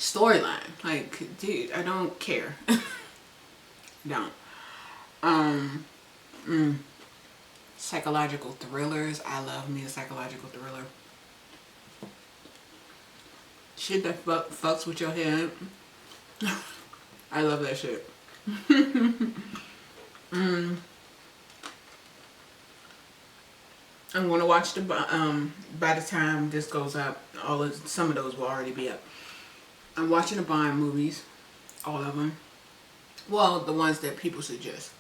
storyline. Like, dude, I don't care. Don't. Psychological thrillers. I love me a psychological thriller. Shit that fucks with your head. I love that shit. I'm gonna watch the by the time this goes up, some of those will already be up. I'm watching the Bond movies, all of them. Well, the ones that people suggest.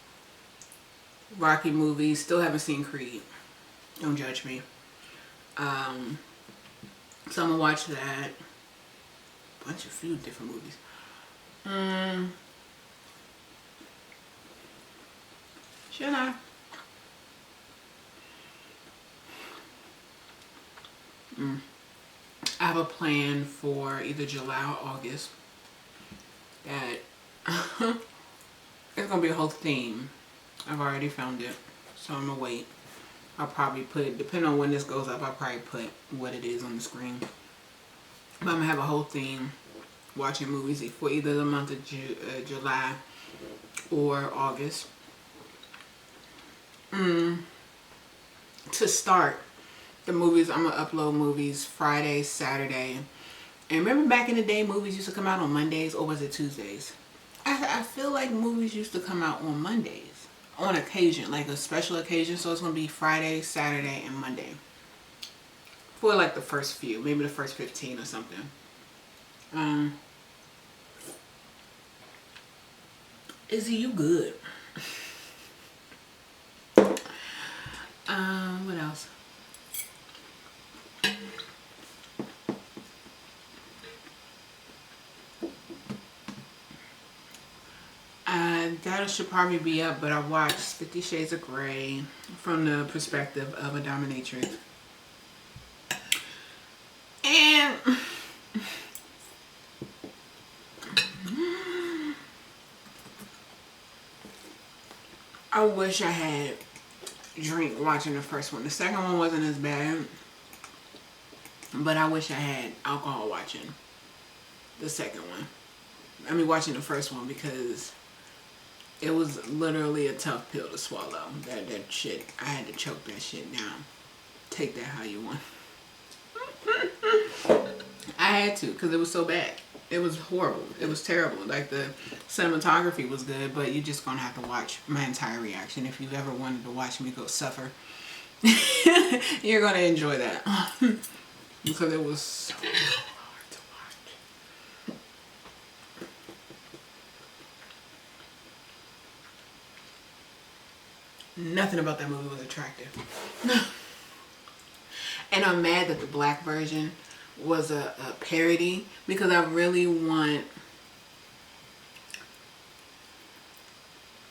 Rocky movies. Still haven't seen Creed. Don't judge me. So I'm gonna watch that. Few different movies. Should I? I have a plan for either July or August that it's gonna be a whole theme. I've already found it, so I'm gonna wait. I'll probably put it, depending on when this goes up, I'll probably put what it is on the screen. But I'm gonna have a whole theme watching movies for either the month of July or August. To start, the movies, I'm gonna upload movies Friday, Saturday. And remember back in the day, movies used to come out on Mondays, or was it Tuesdays? I feel like movies used to come out on Mondays. On occasion, like a special occasion. So it's gonna be Friday, Saturday, and Monday. For like the first few, maybe the first 15 or something. Izzy, you good? What else? That should probably be up, but I watched 50 Shades of Grey from the perspective of a dominatrix. And I wish I had drink watching the first one. The second one wasn't as bad, but I wish I had alcohol watching the second one. I mean, watching the first one, because it was literally a tough pill to swallow. That shit, I had to choke that shit down. Take that how you want. I had to, because it was so bad. It was horrible. It was terrible. Like, the cinematography was good, but you're just gonna have to watch my entire reaction. If you ever wanted to watch me go suffer, you're gonna enjoy that. Because it was so hard to watch. Nothing about that movie was attractive. And I'm mad that the black version was a parody, because I really want...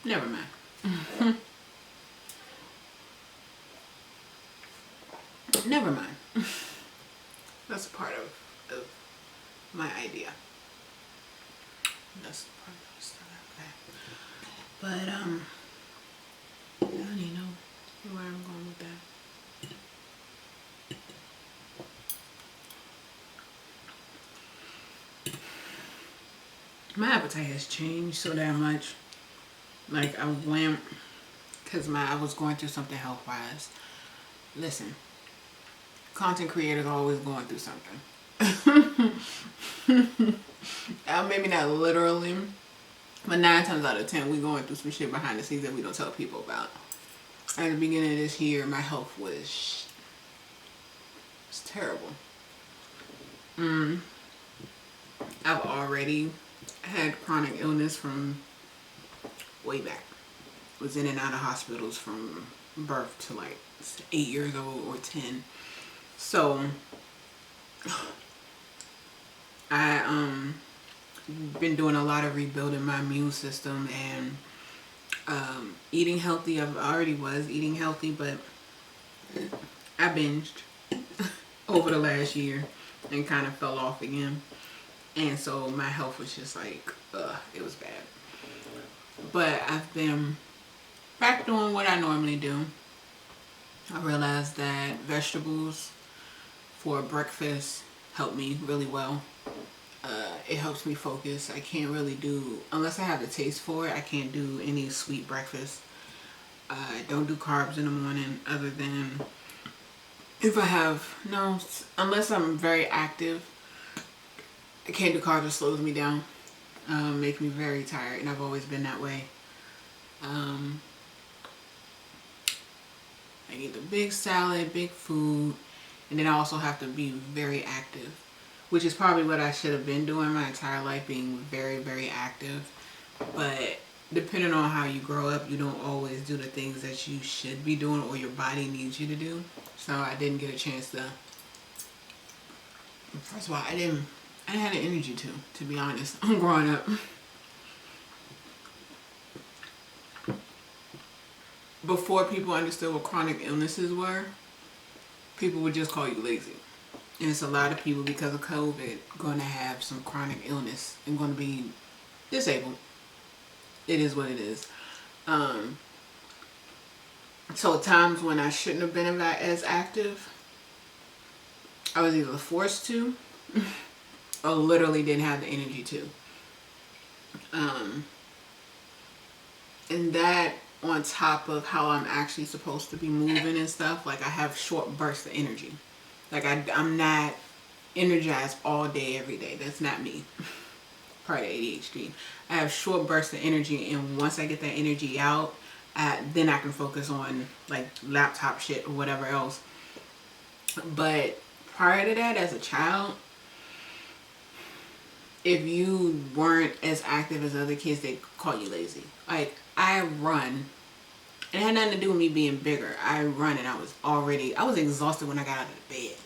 Never mind. Never mind. That's a part of my idea. That's part of the stuff. But I don't even know where I'm going with that. My appetite has changed so damn much. Like, I went, because I was going through something health-wise. Listen, content creators are always going through something. Maybe not literally, but 9 times out of 10, we're going through some shit behind the scenes that we don't tell people about. At the beginning of this year, my health was terrible. I've already had chronic illness from way back. Was in and out of hospitals from birth to like 8 years old or 10. So I been doing a lot of rebuilding my immune system and eating healthy. I already was eating healthy, but I binged over the last year and kind of fell off again. And so my health was just like, it was bad. But I've been back doing what I normally do. I realized that vegetables for breakfast help me really well. it helps me focus. I can't really do, unless I have the taste for it, I can't do any sweet breakfast. I don't do carbs in the morning other than if I have, no, unless I'm very active. I can't do carbs, it slows me down. Make me very tired, and I've always been that way. I eat a big salad, big food, and then I also have to be very active, which is probably what I should have been doing my entire life, being very, very active. But depending on how you grow up, you don't always do the things that you should be doing or your body needs you to do. So I didn't get a chance to. First of all, I didn't have the energy to be honest. I'm growing up. Before people understood what chronic illnesses were, people would just call you lazy. And it's a lot of people, because of COVID, going to have some chronic illness and going to be disabled. It is what it is. So times when I shouldn't have been as active, I was either forced to or literally didn't have the energy to. And that on top of how I'm actually supposed to be moving and stuff, like I have short bursts of energy. Like I'm not energized all day, every day. That's not me. Part of ADHD. I have short bursts of energy, and once I get that energy out, then I can focus on like laptop shit or whatever else. But prior to that, as a child, if you weren't as active as other kids, they call you lazy. Like, I run. It had nothing to do with me being bigger. I run, and I was exhausted when I got out of the bed.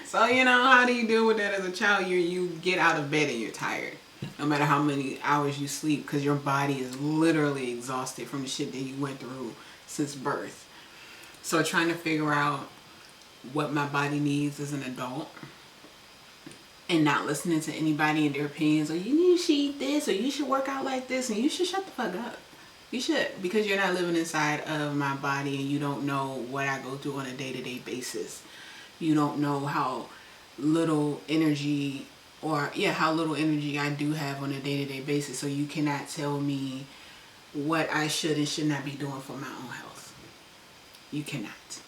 So, you know, how do you deal with that as a child? You get out of bed and you're tired. No matter how many hours you sleep, because your body is literally exhausted from the shit that you went through since birth. So trying to figure out what my body needs as an adult, and not listening to anybody and their opinions, or you should eat this, or you should work out like this, and you should shut the fuck up. You should, because you're not living inside of my body, and you don't know what I go through on a day-to-day basis. You don't know how little energy I do have on a day-to-day basis. So you cannot tell me what I should and should not be doing for my own health. You cannot,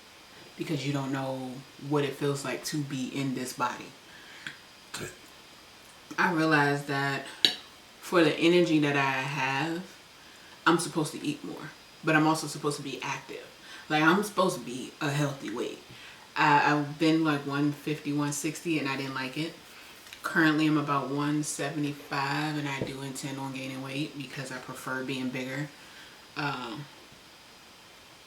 because you don't know what it feels like to be in this body. I realized that for the energy that I have, I'm supposed to eat more, but I'm also supposed to be active. Like, I'm supposed to be a healthy weight. I've been like 150, 160, and I didn't like it. Currently, I'm about 175, and I do intend on gaining weight because I prefer being bigger.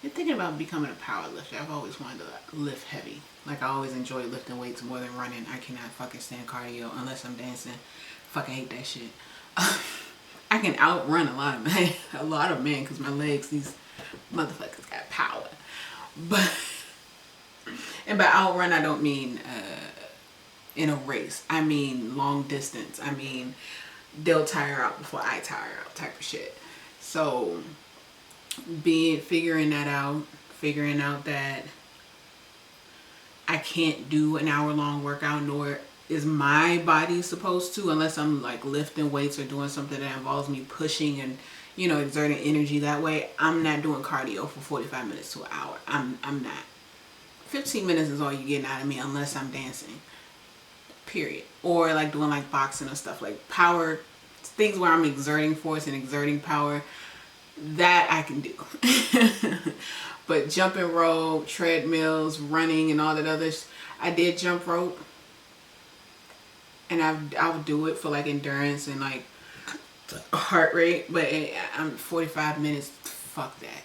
Been thinking about becoming a power lifter. I've always wanted to lift heavy. Like, I always enjoy lifting weights more than running. I cannot fucking stand cardio unless I'm dancing. Fucking hate that shit. I can outrun a lot of men, because my legs, these motherfuckers got power. And by outrun, I don't mean in a race. I mean long distance. I mean they'll tire out before I tire out type of shit. So figuring out that I can't do an hour-long workout, nor is my body supposed to, unless I'm like lifting weights or doing something that involves me pushing and, you know, exerting energy that way. I'm not doing cardio for 45 minutes to an hour. I'm not. 15 minutes is all you're getting out of me, unless I'm dancing. Period. Or like doing like boxing or stuff, like power things where I'm exerting force and exerting power. That I can do. But jumping rope, treadmills, running, and all that other I did jump rope, and I would do it for like endurance and like heart rate, but I'm 45 minutes, fuck that.